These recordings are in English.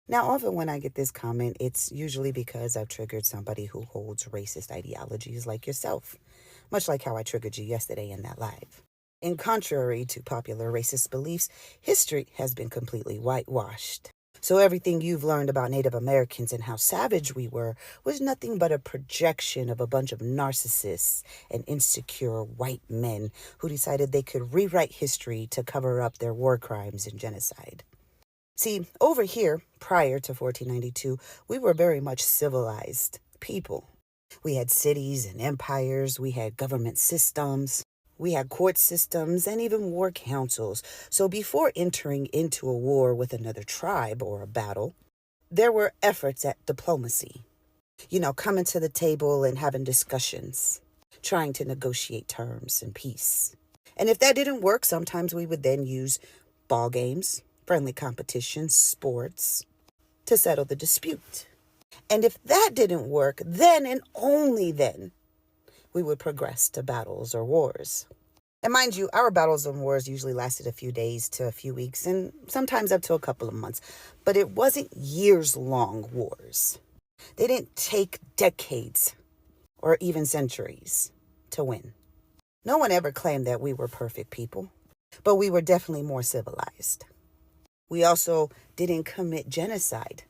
Now, often when I get this comment, it's usually because I've triggered somebody who holds racist ideologies like yourself, much like how I triggered you yesterday in that live. In contrary to popular racist beliefs, history has been completely whitewashed. So everything you've learned about Native Americans and how savage we were was nothing but a projection of a bunch of narcissists and insecure white men who decided they could rewrite history to cover up their war crimes and genocide. See, over here, prior to 1492, we were very much civilized people. We had cities and empires, we had government systems, we had court systems, and even war councils. So before entering into a war with another tribe or a battle, there were efforts at diplomacy. Coming to the table and having discussions, trying to negotiate terms and peace. And if that didn't work, sometimes we would then use ball games, friendly competition, sports, to settle the dispute. And if that didn't work, then and only then, we would progress to battles or wars. And mind you, our battles and wars usually lasted a few days to a few weeks, and sometimes up to a couple of months. But it wasn't years-long wars. They didn't take decades or even centuries to win. No one ever claimed that we were perfect people, but we were definitely more civilized. We also didn't commit genocide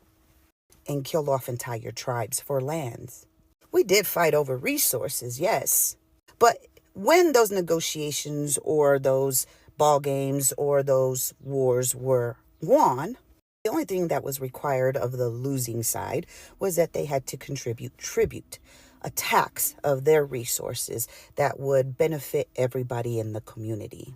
and kill off entire tribes for lands. We did fight over resources, yes, but when those negotiations or those ball games or those wars were won, the only thing that was required of the losing side was that they had to contribute tribute, a tax of their resources that would benefit everybody in the community.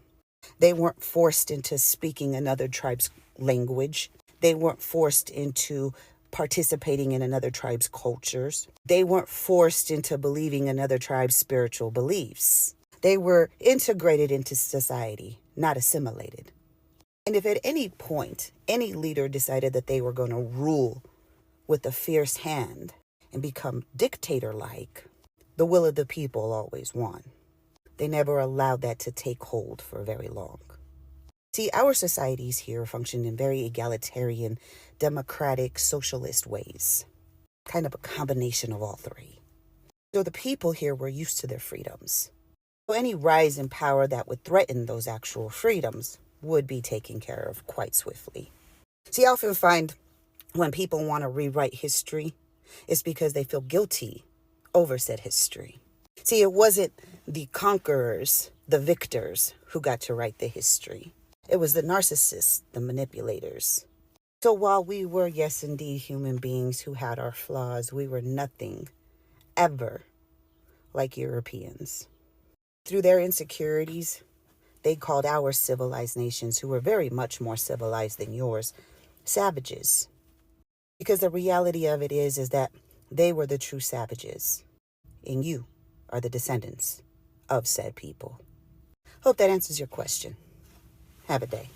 They weren't forced into speaking another tribe's language. They weren't forced into participating in another tribe's cultures. They weren't forced into believing another tribe's spiritual beliefs. They were integrated into society, not assimilated. And if at any point any leader decided that they were going to rule with a fierce hand and become dictator-like, the will of the people always won. They never allowed that to take hold for very long. See, our societies here function in very egalitarian, democratic, socialist ways. Kind of a combination of all three. So the people here were used to their freedoms. So any rise in power that would threaten those actual freedoms would be taken care of quite swiftly. See, I often find when people want to rewrite history, it's because they feel guilty over said history. See, it wasn't the conquerors, the victors, who got to write the history. It was the narcissists, the manipulators. So while we were, yes, indeed, human beings who had our flaws, we were nothing, ever, like Europeans. Through their insecurities, they called our civilized nations, who were very much more civilized than yours, savages. Because the reality of it is that they were the true savages, and you are the descendants of said people. Hope that answers your question. Have a day.